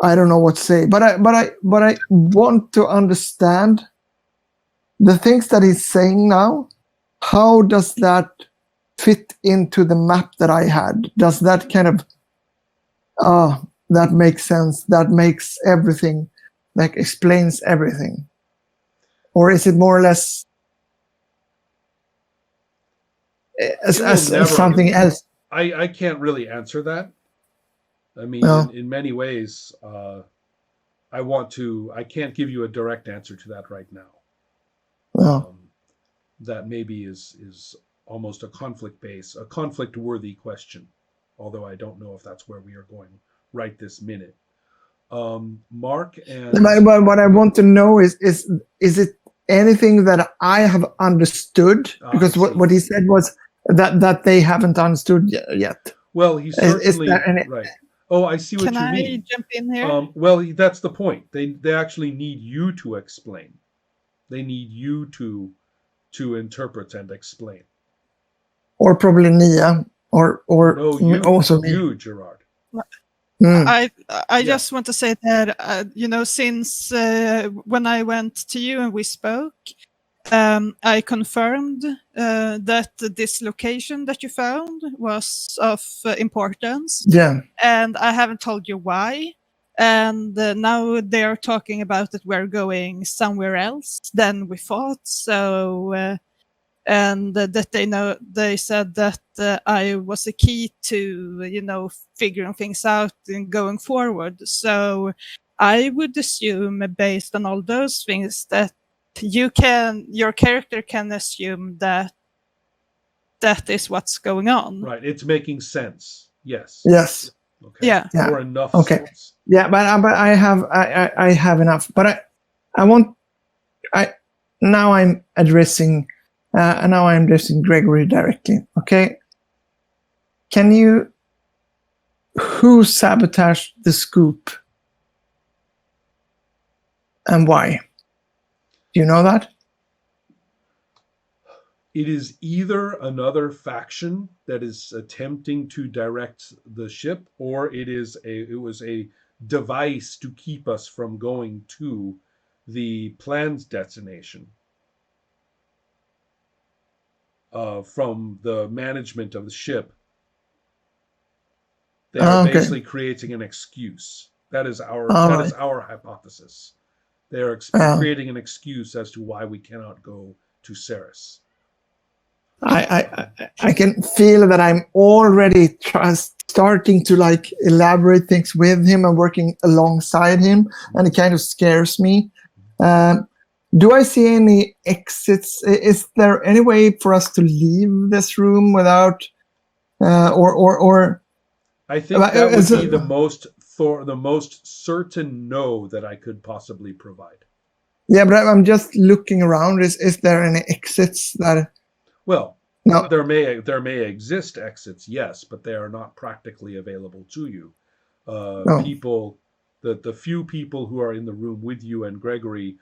I don't know what to say, but I want to understand the things that he's saying now. How does that fit into the map that I had? Does that kind of that makes sense? That makes everything, like explains everything, or is it more or less as something else? I can't really answer that. I mean, in many ways, I can't give you a direct answer to that right now. That maybe is almost a conflict-worthy question, although I don't know if that's where we are going right this minute. Mark and what I want to know is it anything that I have understood? Because what he said was that they haven't understood yet. Well, he certainly right. Oh, I see what you mean. Can I jump in here? Well, that's the point. They actually need you to explain. They need you to interpret and explain. Or probably Nia, or no, also you, Gerard. I just want to say that since when I went to you and we spoke, I confirmed that this location that you found was of importance. Yeah. And I haven't told you why. And now they're talking about that we're going somewhere else than we thought. So, and that they said that I was a key to, figuring things out and going forward. So I would assume, based on all those things, that your character can assume that is what's going on. Right. It's making sense. Yes. Yes. Okay. Yeah. Or enough okay. sense. Yeah, but I have enough. But now I'm addressing Gregory directly. Okay. Who sabotaged the scoop and why? Do you know that? It is either another faction that is attempting to direct the ship, or it was a device to keep us from going to the planned destination from the management of the ship. They are basically creating an excuse. That is our hypothesis. They are creating an excuse as to why we cannot go to Ceres. I can feel that I'm already starting to elaborate things with him and working alongside him, and it kind of scares me. Do I see any exits? Is there any way for us to leave this room without, or? I think that would be the most certain no that I could possibly provide. Yeah, but I'm just looking around. Is there any exits that? Well, no. There may exist exits, yes, but they are not practically available to you. People, the few people who are in the room with you and Gregory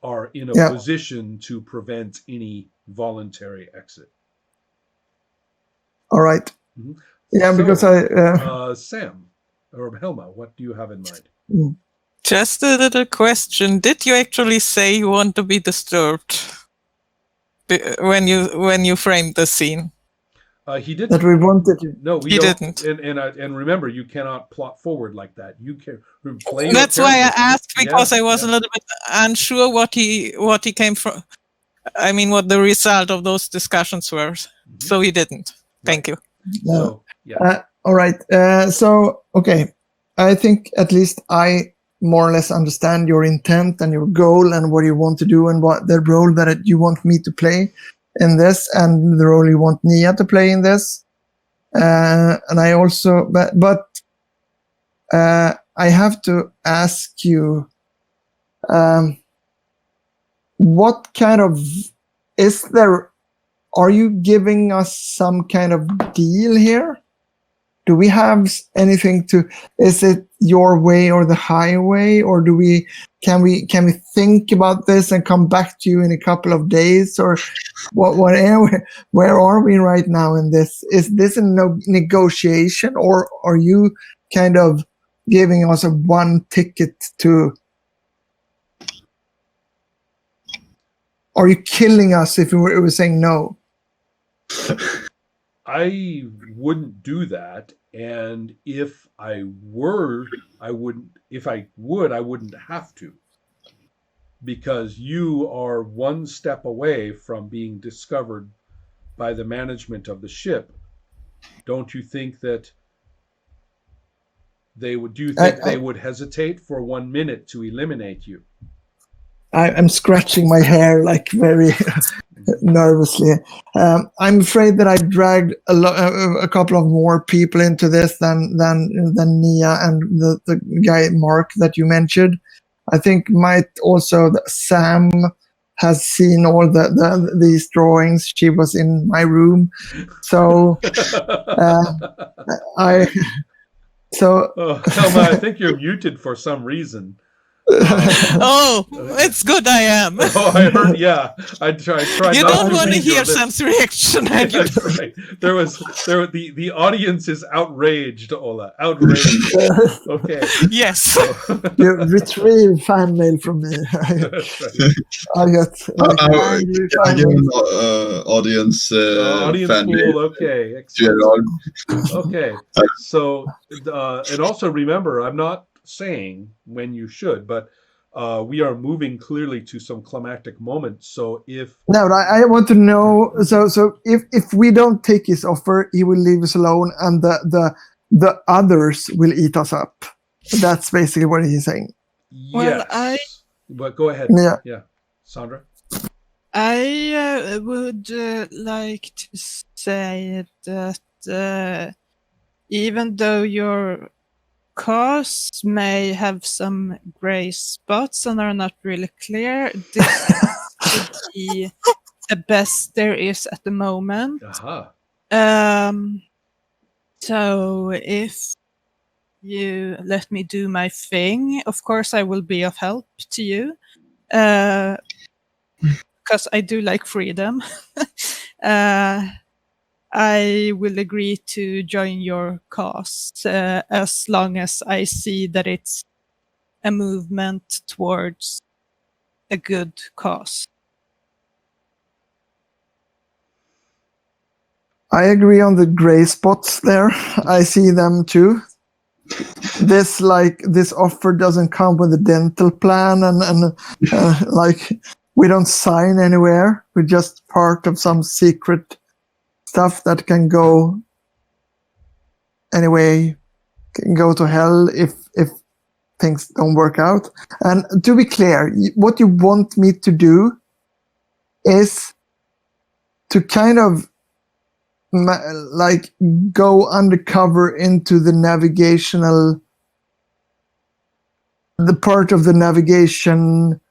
are in a position to prevent any voluntary exit. All right. Mm-hmm. Yeah, so, because Sam or Helma, what do you have in mind? Just a little question. Did you actually say you want to be disturbed when you framed the scene? He didn't. That we wanted to. No, he didn't. And remember, you cannot plot forward like that. You can play. That's why I asked, because I was a little bit unsure what he came from. I mean, what the result of those discussions were. Mm-hmm. So he didn't. Thank you. So, yeah. All right. So, okay. I think at least I more or less understand your intent and your goal and what you want to do and what the role that you want me to play in this and the role you want Nia to play in this. And I also, but I have to ask you, what kind of, are you giving us some kind of deal here? Do we have anything is it your way or the highway, or can we think about this and come back to you in a couple of days, or where are we right now in this? Is this a negotiation, or are you kind of giving us a one ticket to? Are you killing us if we were saying no? I wouldn't do that, and if I were, I wouldn't. If I would, I wouldn't have to, because you are one step away from being discovered by the management of the ship. Don't you think that they would? Do you think they would hesitate for 1 minute to eliminate you? I'm scratching my hair like very nervously. I'm afraid that I dragged a couple of more people into this than Nia and the guy Mark that you mentioned. I think might also Sam has seen all these drawings. She was in my room, so Thelma, I think you're muted for some reason. It's good I am. I heard. Yeah, I try. You don't want to hear Sam's reaction. That's right. The audience is outraged, Ola. Outraged. Okay. Yes. You retrieve fan mail from me. That's right. I got I give an audience fan mail. Pool. Okay. Excellent. Okay. So, and also remember, I'm not saying when you should, but we are moving clearly to some climactic moments. So if I want to know, so if we don't take his offer, he will leave us alone, and the others will eat us up. That's basically what he's saying. Yes. But go ahead. Yeah. Sandra? I would like to say that even though your costs may have some gray spots and are not really clear, this would be the best there is at the moment. So if you let me do my thing, of course I will be of help to you, because I do like freedom. I will agree to join your cause as long as I see that it's a movement towards a good cause. I agree on the gray spots there. I see them too. This offer doesn't come with a dental plan, and we don't sign anywhere. We're just part of some secret stuff that can go anyway, can go to hell if things don't work out. And to be clear, what you want me to do is to kind of go undercover into the part of the navigation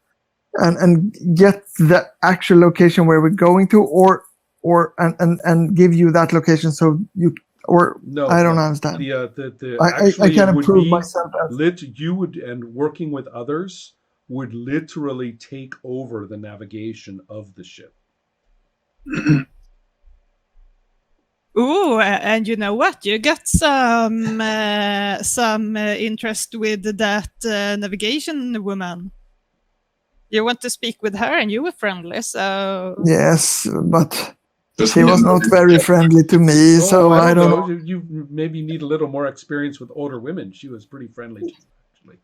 and get the actual location where we're going to, and give you that location so you, or no, I don't understand. I can't prove myself. You would, and working with others would literally take over the navigation of the ship. Ooh, and you know what? You got some interest with that navigation woman. You want to speak with her, and you were friendly, so... Yes, but she was not very friendly to me, so I don't know. You maybe need a little more experience with older women. She was pretty friendly to you, actually.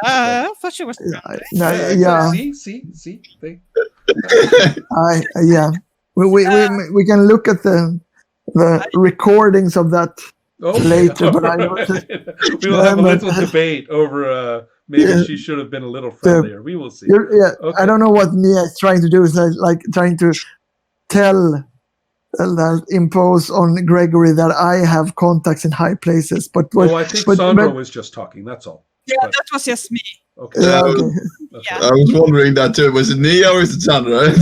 Yeah, I thought she was friendly. Yeah. See? We can look at the recordings of that later, but I know we'll have a little debate over maybe she should have been a little friendlier. We will see. Okay. I don't know what Nia is trying to do. Is like trying to impose on Gregory that I have contacts in high places. But I think Sandra was just talking. That's all. Yeah, that was just me. Okay. Yeah, okay. I was wondering that too. Was it Nia or is it Sandra?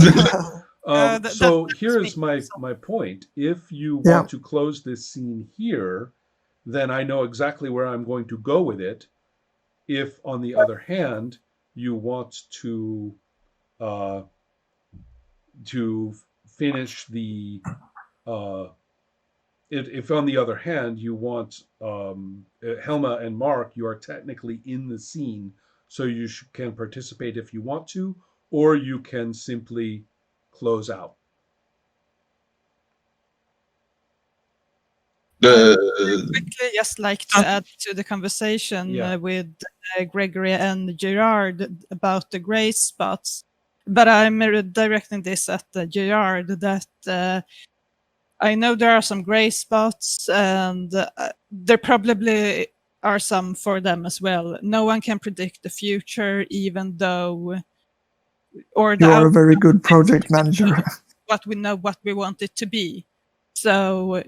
So here's my point. If you want to close this scene here, then I know exactly where I'm going to go with it. If, on the other hand, you want to finish the if on the other hand you want Helma and Mark, you are technically in the scene, so you can participate if you want to, or you can simply close out. Quickly, just like to add to the conversation with Gregory and Gerard about the gray spots, but I'm directing this at Gerard, that I know there are some gray spots, and there probably are some for them as well. No one can predict the future, even though... You're a very good project manager. But we know what we want it to be. So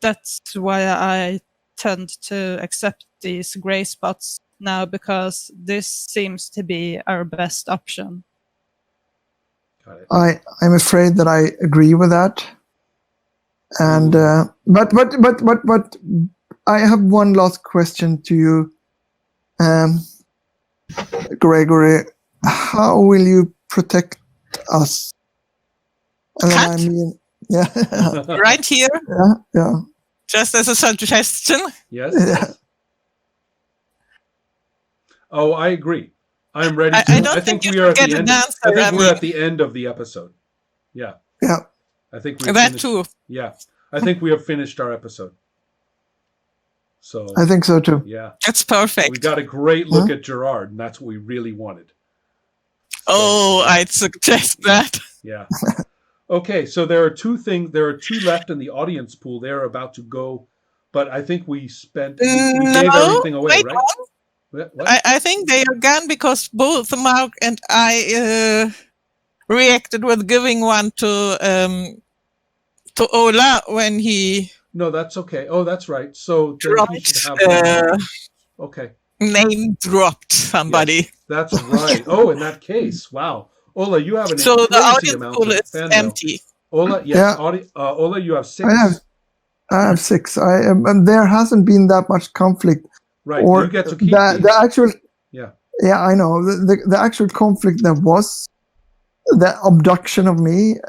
that's why I tend to accept these gray spots now, because this seems to be our best option. Got it. I'm afraid that I agree with that. And but I have one last question to you, Gregory. How will you protect us? And then I mean, yeah. Right here. Yeah. Just as a suggestion. Yes. Yeah. Oh, I agree. I'm ready. I think we are at the end. Answer, I think we're at the end of the episode. Yeah. Yeah. I think that finished, too. Yeah. I think we have finished our episode. So I think so too. Yeah. That's perfect. We got a great look at Gerard, and that's what we really wanted. So, I'd suggest that. Yeah. Okay, so there are two left in the audience pool. They're about to go, but I think we gave everything away, right? What? I think they are gone because both Mark and I reacted with giving one to Ola when he... No, that's okay. Oh, that's right. So he should have one. Okay. Name dropped somebody. Yes, that's right. Oh, in that case, wow. Ola, you have an so the crazy audience amount pool of is fan mail. empty. Ola, yes. Yeah. Ola, you have 6. I have 6. And there hasn't been that much conflict. Right. Or you get to keep the actual. Yeah. Yeah, I know the actual conflict that was the abduction of me.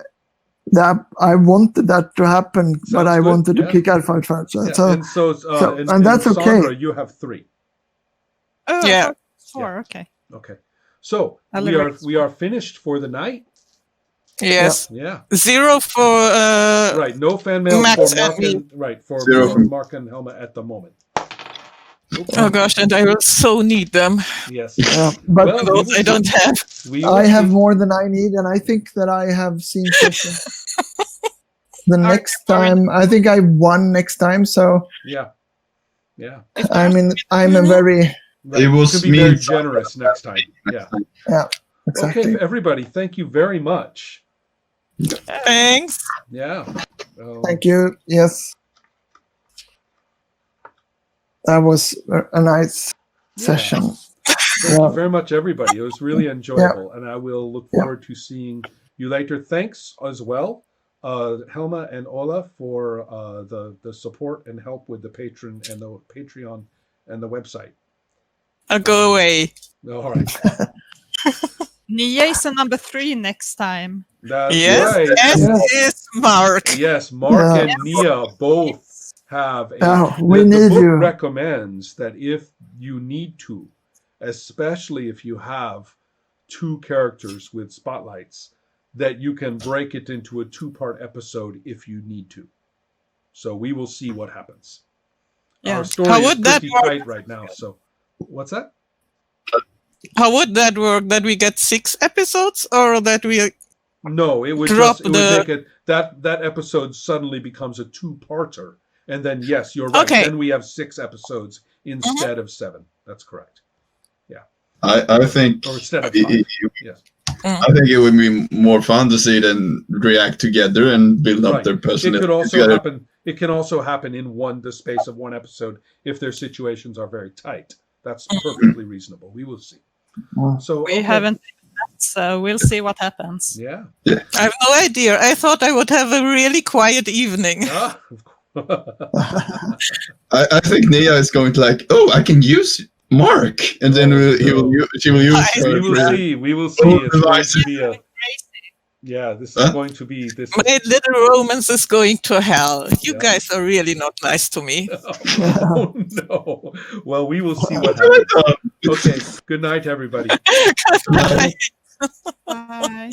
That I wanted that to happen, but I wanted to kick out fight first. Yeah. And that's Sandra, okay. You have 3. Oh, yeah. 4. Okay. Okay. So we are finished for the night. Yes. Yeah. 0 for right. No fan mail Max for Mark and Helma at the moment. Okay. Oh gosh, and I will so need them. Yes. But those I don't have. I have more than I need, and I think that I have seen something. The next time, I think I won next time. So yeah. I mean, I'm a very. Right. It was be very generous next time. Yeah. Yeah. Exactly. Okay, everybody, thank you very much. Thanks. Yeah. Thank you. Yes. That was a nice session. Thank you very much, everybody. It was really enjoyable, and I will look forward to seeing you later. Thanks as well, Helma and Ola, for the support and help with the Patreon and the website. I'll go away. All right. Nia is a number 3 next time. That's yes, right. Yes, Mark. Yes, Mark and Nia both have we need the book you. recommends that if you need to, especially if you have 2 characters with spotlights, that you can break it into a 2-part episode if you need to. So we will see what happens. Yeah. Our story is pretty tight right now. So what's that? How would that work? That we get 6 episodes, or that we No, it would drop make it that episode suddenly becomes a 2-parter, and then yes, you're right. Okay. Then we have 6 episodes instead of 7. That's correct. Yeah. I think or instead of 5. Yes. I think it would be more fun to see them react together and build up their personality. It could also happen. It can also happen in the space of 1 episode if their situations are very tight. That's perfectly reasonable. We will see. So we haven't, so we'll see what happens. Yeah. I have no idea. I thought I would have a really quiet evening. I think Nia is going to I can use Mark, and then she will use. We will see. We will see. It's going to be Yeah, this is going to be this. My little romance is going to hell. You guys are really not nice to me. Oh no. Well, we will see what happens. Okay. Good night, everybody. Bye. Bye.